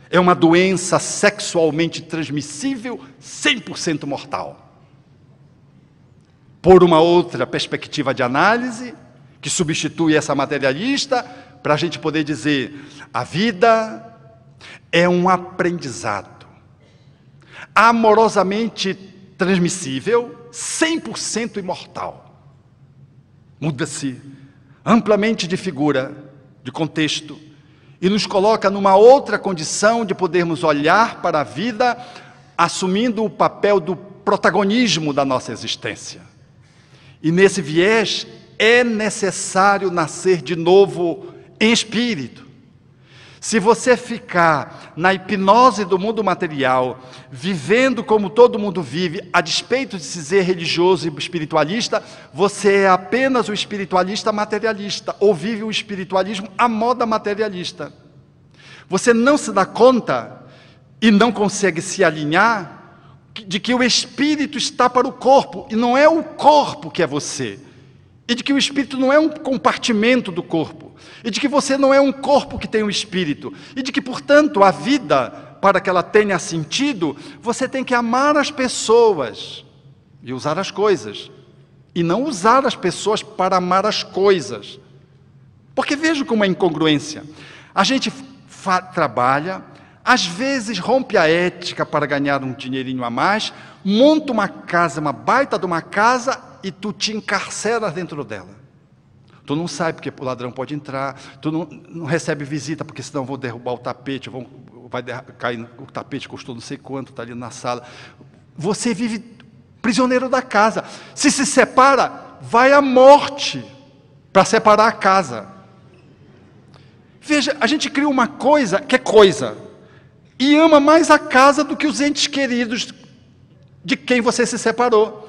é uma doença sexualmente transmissível, 100% mortal. Por uma outra perspectiva de análise, que substitui essa materialista, para a gente poder dizer, a vida é um aprendizado, amorosamente transmissível, 100% imortal. Muda-se amplamente de figura, de contexto, e nos coloca numa outra condição de podermos olhar para a vida, assumindo o papel do protagonismo da nossa existência. E nesse viés, é necessário nascer de novo em espírito. Se você ficar na hipnose do mundo material, vivendo como todo mundo vive, a despeito de se dizer religioso e espiritualista, você é apenas o espiritualista materialista, ou vive o espiritualismo à moda materialista. Você não se dá conta e não consegue se alinhar de que o espírito está para o corpo, e não é o corpo que é você. E de que o espírito não é um compartimento do corpo. E de que você não é um corpo que tem um espírito. E de que, portanto, a vida, para que ela tenha sentido, você tem que amar as pessoas e usar as coisas. E não usar as pessoas para amar as coisas. Porque veja como é incongruência. A gente trabalha, às vezes rompe a ética para ganhar um dinheirinho a mais, monta uma casa, uma baita de uma casa, e tu te encarceras dentro dela. Tu não sai porque o ladrão pode entrar, tu não recebe visita porque senão vou derrubar o tapete, vai cair, o tapete custou não sei quanto, está ali na sala. Você vive prisioneiro da casa. Se separa, vai à morte para separar a casa. Veja, a gente cria uma coisa que é coisa, e ama mais a casa do que os entes queridos de quem você se separou.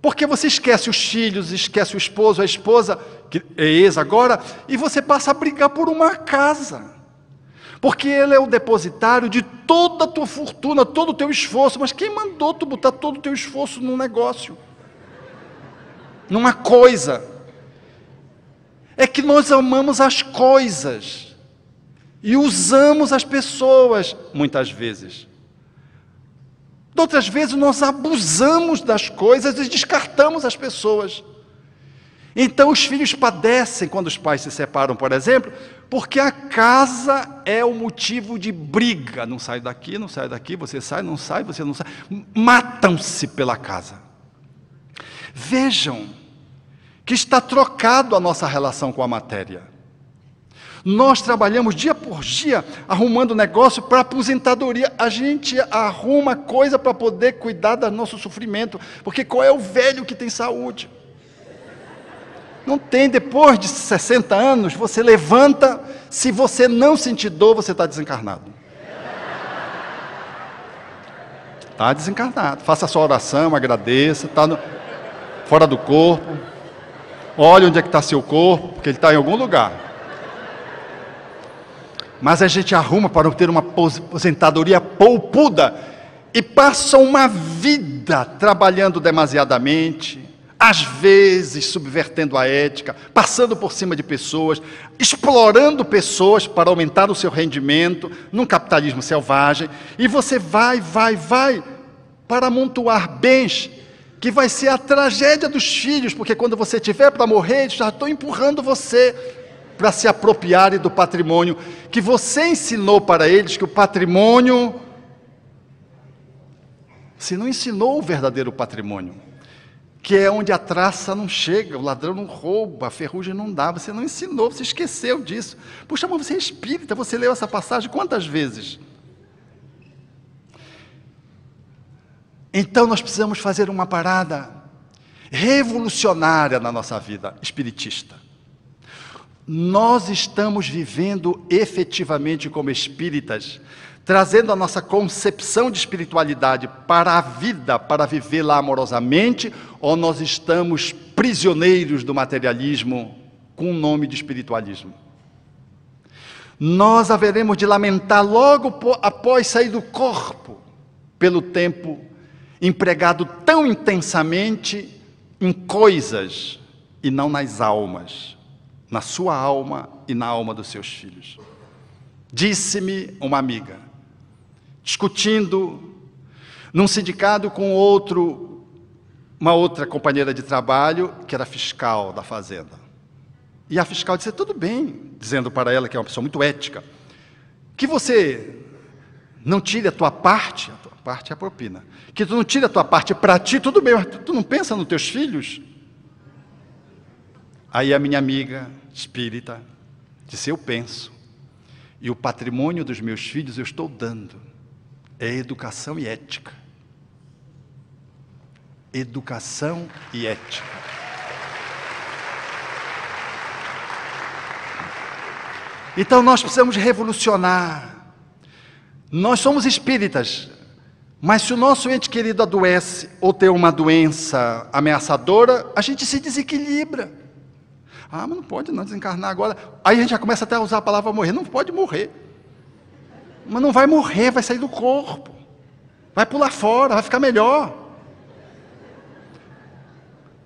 Porque você esquece os filhos, esquece o esposo, a esposa, que é ex agora, e você passa a brigar por uma casa. Porque ele é o depositário de toda a tua fortuna, todo o teu esforço. Mas quem mandou tu botar todo o teu esforço num negócio? Numa coisa? É que nós amamos as coisas e usamos as pessoas, muitas vezes. Outras vezes nós abusamos das coisas e descartamos as pessoas. Então os filhos padecem quando os pais se separam, por exemplo, porque a casa é o motivo de briga. Não sai daqui, não sai daqui, você sai, você não sai. Matam-se pela casa. Vejam que está trocado a nossa relação com a matéria. Nós trabalhamos dia por dia arrumando negócio para aposentadoria. A gente arruma coisa para poder cuidar do nosso sofrimento. Porque qual é o velho que tem saúde? Não tem. Depois de 60 anos, você levanta. Se você não sentir dor, você está desencarnado. Está desencarnado. Faça a sua oração, agradeça. Está fora do corpo. Olhe onde é que está seu corpo, porque ele está em algum lugar. Mas a gente arruma para ter uma aposentadoria poupuda e passa uma vida trabalhando demasiadamente, às vezes subvertendo a ética, passando por cima de pessoas, explorando pessoas para aumentar o seu rendimento, num capitalismo selvagem, e você vai para amontoar bens, que vai ser a tragédia dos filhos, porque quando você tiver para morrer, eles já estão empurrando você para se apropriarem do patrimônio que você ensinou para eles, que o patrimônio, se não ensinou o verdadeiro patrimônio. que é onde a traça não chega, o ladrão não rouba, a ferrugem não dá. Você não ensinou, você esqueceu disso. Puxa, mas você é espírita, você leu essa passagem quantas vezes? Então nós precisamos fazer uma parada revolucionária na nossa vida espiritista. Nós estamos vivendo efetivamente como espíritas, trazendo a nossa concepção de espiritualidade para a vida, para vivê-la amorosamente, ou nós estamos prisioneiros do materialismo com o nome de espiritualismo? Nós haveremos de lamentar logo após sair do corpo, pelo tempo empregado tão intensamente em coisas e não nas almas, na sua alma e na alma dos seus filhos. Disse-me uma amiga, discutindo num sindicato com uma outra companheira de trabalho, que era fiscal da fazenda. E a fiscal disse, tudo bem, dizendo para ela, que é uma pessoa muito ética, que você não tire a tua parte é a propina, que tu não tire a tua parte para ti, tudo bem, mas tu não pensa nos teus filhos? Aí a minha amiga espírita disse, eu penso, e o patrimônio dos meus filhos eu estou dando, é educação e ética. Educação e ética. Então nós precisamos revolucionar. Nós somos espíritas, mas se o nosso ente querido adoece ou tem uma doença ameaçadora, a gente se desequilibra. Ah, mas não pode não desencarnar agora. Aí a gente já começa até a usar a palavra morrer. Não pode morrer. Mas não vai morrer, vai sair do corpo. Vai pular fora, vai ficar melhor.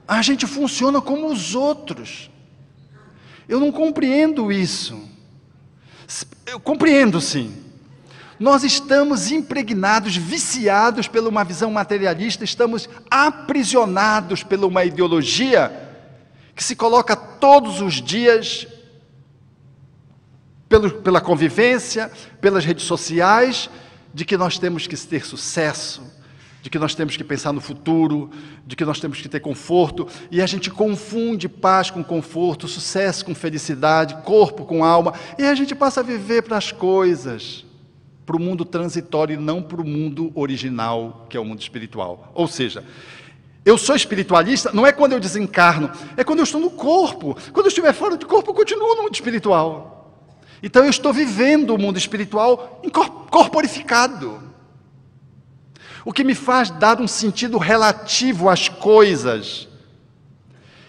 A gente funciona como os outros. Eu não compreendo isso. Eu compreendo sim. Nós estamos impregnados, viciados por uma visão materialista, estamos aprisionados por uma ideologia que se coloca todos os dias pela convivência, pelas redes sociais, de que nós temos que ter sucesso, de que nós temos que pensar no futuro, de que nós temos que ter conforto, e a gente confunde paz com conforto, sucesso com felicidade, corpo com alma, e a gente passa a viver para as coisas, para o mundo transitório e não para o mundo original, que é o mundo espiritual. Ou seja, eu sou espiritualista, não é quando eu desencarno, é quando eu estou no corpo. Quando eu estiver fora do corpo, eu continuo no mundo espiritual. Então eu estou vivendo o mundo espiritual corporificado. O que me faz dar um sentido relativo às coisas,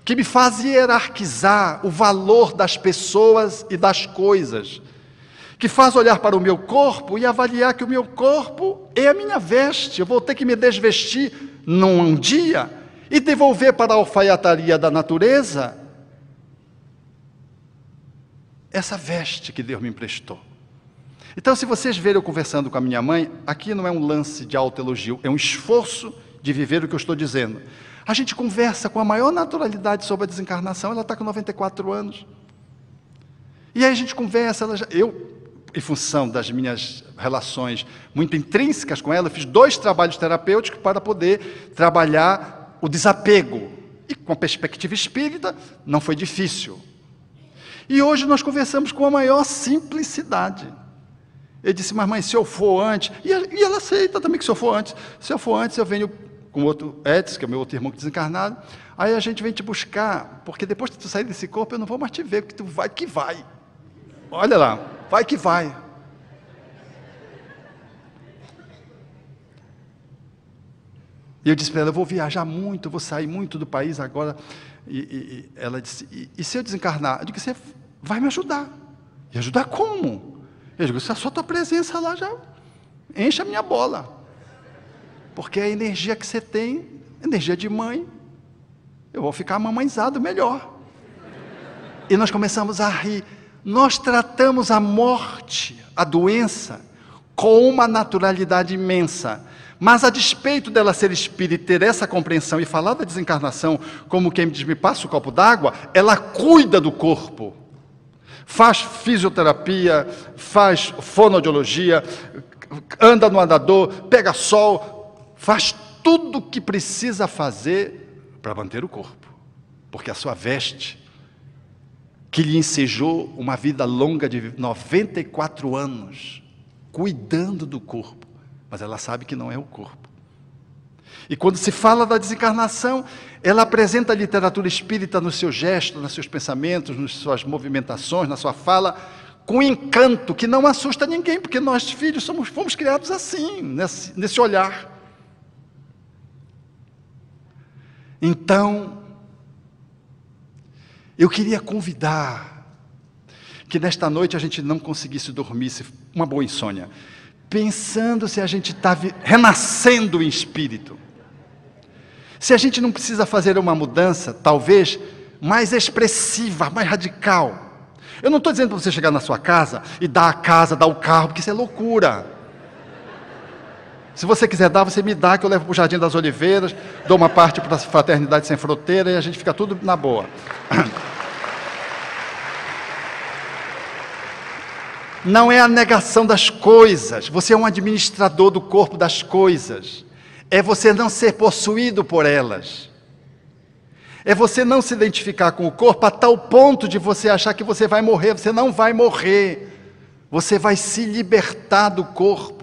que me faz hierarquizar o valor das pessoas e das coisas, que faz olhar para o meu corpo e avaliar que o meu corpo é a minha veste, eu vou ter que me desvestir num dia e devolver para a alfaiataria da natureza essa veste que Deus me emprestou. Então, se vocês verem eu conversando com a minha mãe, aqui não é um lance de autoelogio, é um esforço de viver o que eu estou dizendo. A gente conversa com a maior naturalidade sobre a desencarnação, ela está com 94 anos. E aí a gente conversa, em função das minhas relações muito intrínsecas com ela, fiz 2 trabalhos terapêuticos para poder trabalhar o desapego. E com a perspectiva espírita, não foi difícil. E hoje nós conversamos com a maior simplicidade. Eu disse, mas mãe, se eu for antes... E ela aceita também que se eu for antes. Se eu for antes, eu venho com o outro Edson, que é o meu outro irmão desencarnado, aí a gente vem te buscar, porque depois que tu sair desse corpo, eu não vou mais te ver, porque tu vai que vai. Olha lá, vai que vai. E eu disse para ela, eu vou viajar muito, eu vou sair muito do país agora. E ela disse, e se eu desencarnar? Eu digo, você vai me ajudar. E ajudar como? Eu digo, só a tua presença lá já enche a minha bola. Porque a energia que você tem, energia de mãe, eu vou ficar mamãezado melhor. E nós começamos a rir. Nós tratamos a morte, a doença, com uma naturalidade imensa. Mas a despeito dela ser espírita, ter essa compreensão e falar da desencarnação como quem diz, me passa o copo d'água, ela cuida do corpo. Faz fisioterapia, faz fonoaudiologia, anda no andador, pega sol, faz tudo o que precisa fazer para manter o corpo. Porque a sua veste, que lhe ensejou uma vida longa de 94 anos, cuidando do corpo, mas ela sabe que não é o corpo. E quando se fala da desencarnação, ela apresenta a literatura espírita no seu gesto, nos seus pensamentos, nas suas movimentações, na sua fala, com encanto que não assusta ninguém, porque nós, filhos, fomos criados assim, nesse olhar. Então, eu queria convidar que nesta noite a gente não conseguisse dormir, uma boa insônia, pensando se a gente está renascendo em espírito. Se a gente não precisa fazer uma mudança, talvez, mais expressiva, mais radical. Eu não estou dizendo para você chegar na sua casa e dar a casa, dar o carro, porque isso é loucura. Se você quiser dar, você me dá, que eu levo para o Jardim das Oliveiras, dou uma parte para a Fraternidade Sem Fronteira e a gente fica tudo na boa. Não é a negação das coisas, você é um administrador do corpo das coisas. É você não ser possuído por elas. É você não se identificar com o corpo a tal ponto de você achar que você vai morrer. Você não vai morrer. Você vai se libertar do corpo.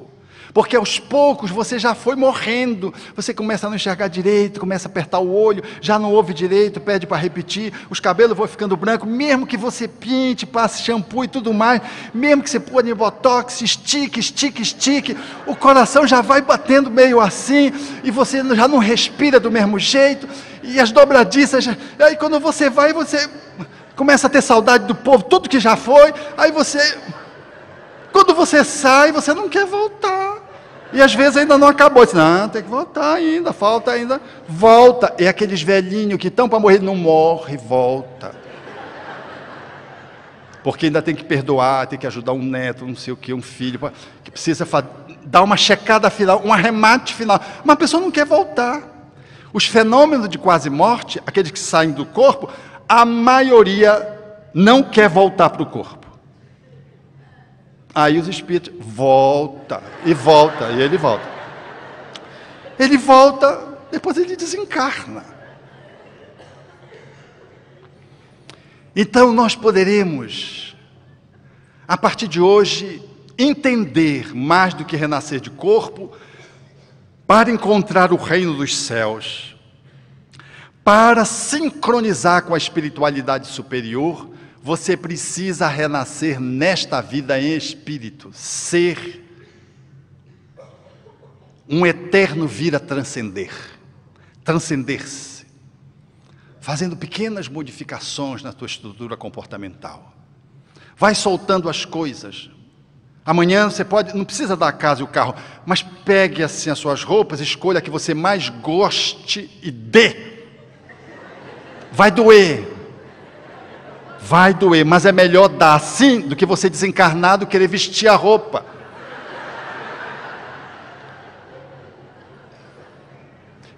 Porque aos poucos você já foi morrendo, você começa a não enxergar direito, começa a apertar o olho, já não ouve direito, pede para repetir, os cabelos vão ficando brancos, mesmo que você pinte, passe shampoo e tudo mais, mesmo que você põe em botox, estique, o coração já vai batendo meio assim, e você já não respira do mesmo jeito, e as dobradiças, e aí quando você vai, você começa a ter saudade do povo, tudo que já foi, aí você... Quando você sai, você não quer voltar. E às vezes ainda não acabou. Diz, não, tem que voltar ainda, falta ainda. Volta. É aqueles velhinhos que estão para morrer, não morre, volta. Porque ainda tem que perdoar, tem que ajudar um neto, não sei o que, um filho, que precisa dar uma checada final, um arremate final. Mas a pessoa não quer voltar. Os fenômenos de quase morte, aqueles que saem do corpo, a maioria não quer voltar para o corpo. Aí os espíritos volta, e ele volta. Ele volta, depois ele desencarna. Então nós poderemos, a partir de hoje, entender mais do que renascer de corpo, para encontrar o reino dos céus, para sincronizar com a espiritualidade superior. Você precisa renascer nesta vida em espírito, ser um eterno vir a transcender-se, fazendo pequenas modificações na tua estrutura comportamental. Vai soltando as coisas. Amanhã você não precisa dar a casa e o carro, mas pegue assim as suas roupas, escolha a que você mais goste e dê. Vai doer, mas é melhor dar assim do que você desencarnado querer vestir a roupa.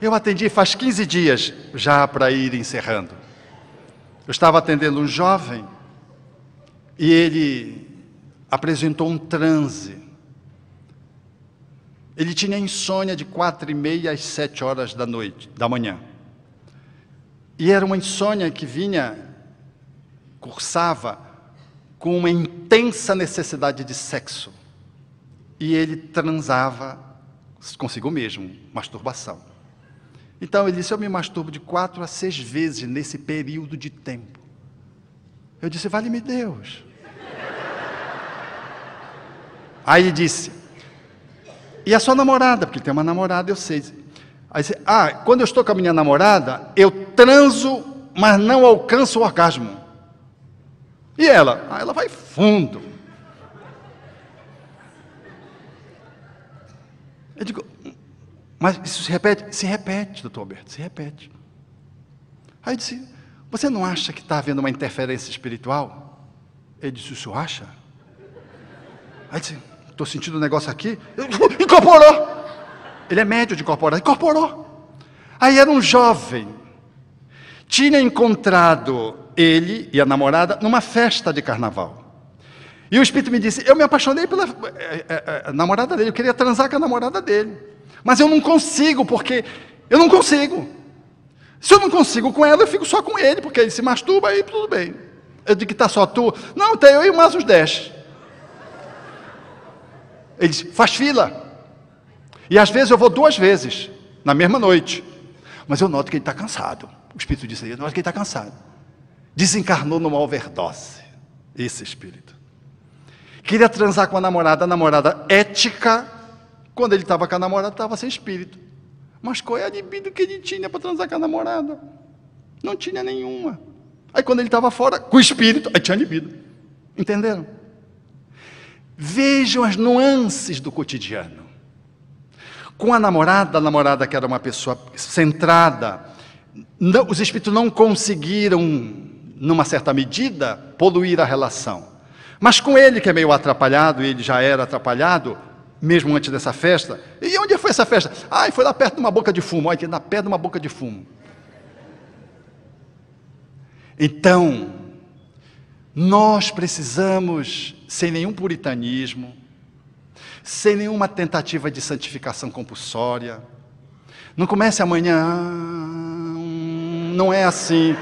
Eu atendi faz 15 dias, já para ir encerrando. Eu estava atendendo um jovem e ele apresentou um transe. Ele tinha insônia de 4h30 às 7h da manhã. E era uma insônia que cursava com uma intensa necessidade de sexo. E ele transava consigo mesmo, masturbação. Então ele disse, eu me masturbo de 4 a 6 vezes nesse período de tempo. Eu disse, vale-me Deus. Aí ele disse, e a sua namorada? Porque ele tem uma namorada, eu sei. Aí disse, quando eu estou com a minha namorada, eu transo, mas não alcanço o orgasmo. E ela? Ela vai fundo. Eu digo, mas isso se repete? Se repete, doutor Alberto, se repete. Aí eu disse, você não acha que está havendo uma interferência espiritual? Ele disse, o senhor acha? Aí eu disse, estou sentindo um negócio aqui. Incorporou! Ele é médio de incorporar. Incorporou. Aí era um jovem. Tinha encontrado ele e a namorada numa festa de carnaval. E o Espírito me disse, eu me apaixonei pela namorada dele, eu queria transar com a namorada dele. Mas eu não consigo, porque eu não consigo. Se eu não consigo com ela, eu fico só com ele, porque ele se masturba, aí tudo bem. Eu digo que tá só tu. Não, tem eu e mais uns 10. Ele diz, faz fila. E às vezes eu vou 2 vezes, na mesma noite. Mas eu noto que ele está cansado. O Espírito disse aí, eu noto que ele está cansado. Desencarnou numa overdose, esse espírito. Queria transar com a namorada ética. Quando ele estava com a namorada, estava sem espírito. Mas qual é a libido que ele tinha para transar com a namorada? Não tinha nenhuma. Aí quando ele estava fora, com o espírito, aí tinha libido. Entenderam? Vejam as nuances do cotidiano. Com a namorada que era uma pessoa centrada, os espíritos não conseguiram, numa certa medida, poluir a relação. Mas com ele, que é meio atrapalhado, ele já era atrapalhado, mesmo antes dessa festa. E onde foi essa festa? Ah, foi lá perto de uma boca de fumo. Olha, lá perto de uma boca de fumo. Então, nós precisamos, sem nenhum puritanismo, sem nenhuma tentativa de santificação compulsória. Não comece amanhã, não é assim.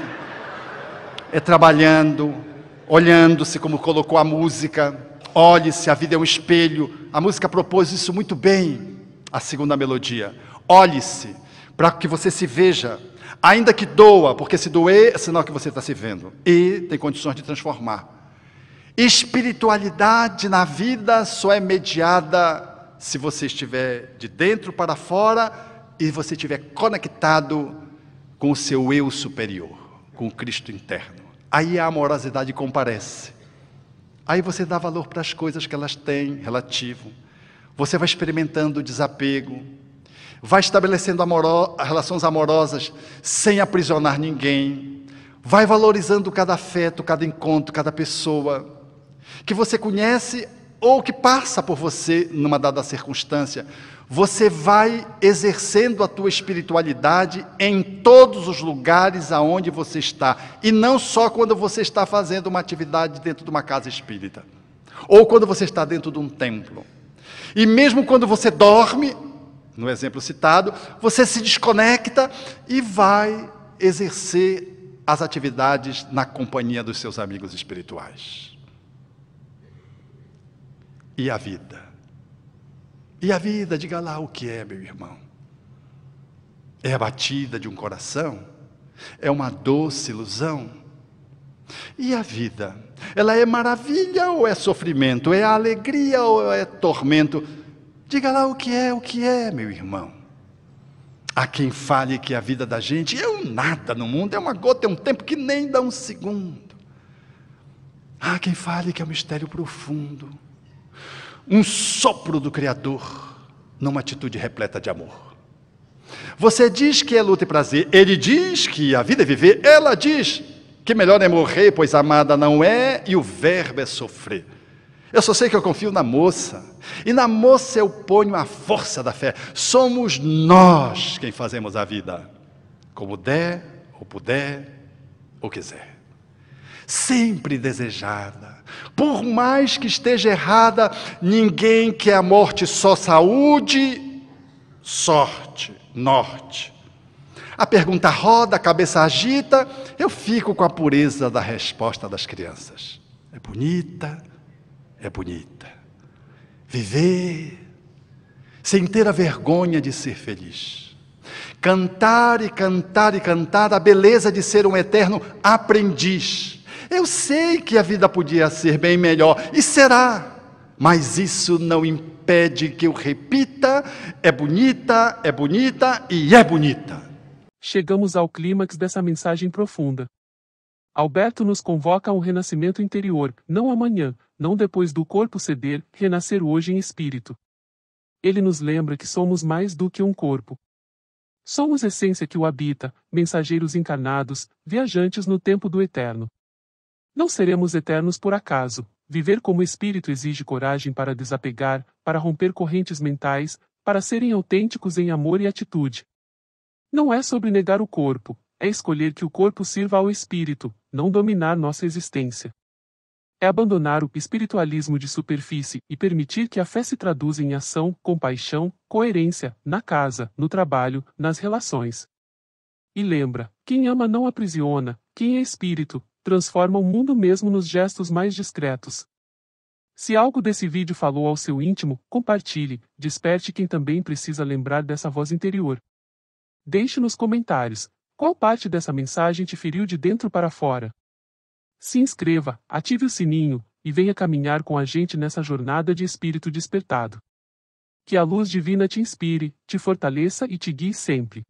É trabalhando, olhando-se como colocou a música. Olhe-se, a vida é um espelho. A música propôs isso muito bem, a segunda melodia. Olhe-se, para que você se veja, ainda que doa, porque se doer é sinal que você está se vendo. E tem condições de transformar. Espiritualidade na vida só é mediada se você estiver de dentro para fora e você estiver conectado com o seu eu superior, com o Cristo interno. Aí a amorosidade comparece. Aí você dá valor para as coisas que elas têm, relativo. Você vai experimentando o desapego, vai estabelecendo relações amorosas sem aprisionar ninguém, vai valorizando cada afeto, cada encontro, cada pessoa que você conhece ou que passa por você numa dada circunstância. Você vai exercendo a tua espiritualidade em todos os lugares aonde você está, e não só quando você está fazendo uma atividade dentro de uma casa espírita, ou quando você está dentro de um templo. E mesmo quando você dorme, no exemplo citado, você se desconecta e vai exercer as atividades na companhia dos seus amigos espirituais. E a vida? E a vida, diga lá o que é, meu irmão. É a batida de um coração? É uma doce ilusão? E a vida? Ela é maravilha ou é sofrimento? É alegria ou é tormento? Diga lá o que é, meu irmão. Há quem fale que a vida da gente é um nada no mundo, é uma gota, é um tempo que nem dá um segundo. Há quem fale que é um mistério profundo, um sopro do Criador, numa atitude repleta de amor. Você diz que é luta e prazer, ele diz que a vida é viver, ela diz que melhor é morrer, pois amada não é, e o verbo é sofrer. Eu só sei que eu confio na moça, e na moça eu ponho a força da fé. Somos nós quem fazemos a vida, como der, ou puder, ou quiser. Sempre desejada, por mais que esteja errada, ninguém quer a morte, só saúde, sorte, norte. A pergunta roda, a cabeça agita, eu fico com a pureza da resposta das crianças. É bonita, é bonita. Viver sem ter a vergonha de ser feliz. Cantar e cantar e cantar a beleza de ser um eterno aprendiz. Eu sei que a vida podia ser bem melhor, e será, mas isso não impede que eu repita, é bonita e é bonita. Chegamos ao clímax dessa mensagem profunda. Alberto nos convoca a um renascimento interior, não amanhã, não depois do corpo ceder, renascer hoje em espírito. Ele nos lembra que somos mais do que um corpo. Somos essência que o habita, mensageiros encarnados, viajantes no tempo do eterno. Não seremos eternos por acaso. Viver como espírito exige coragem para desapegar, para romper correntes mentais, para serem autênticos em amor e atitude. Não é sobre negar o corpo, é escolher que o corpo sirva ao espírito, não dominar nossa existência. É abandonar o espiritualismo de superfície e permitir que a fé se traduza em ação, compaixão, coerência, na casa, no trabalho, nas relações. E lembra, quem ama não aprisiona, quem é espírito, transforma o mundo mesmo nos gestos mais discretos. Se algo desse vídeo falou ao seu íntimo, compartilhe, desperte quem também precisa lembrar dessa voz interior. Deixe nos comentários, qual parte dessa mensagem te feriu de dentro para fora. Se inscreva, ative o sininho, e venha caminhar com a gente nessa jornada de espírito despertado. Que a luz divina te inspire, te fortaleça e te guie sempre.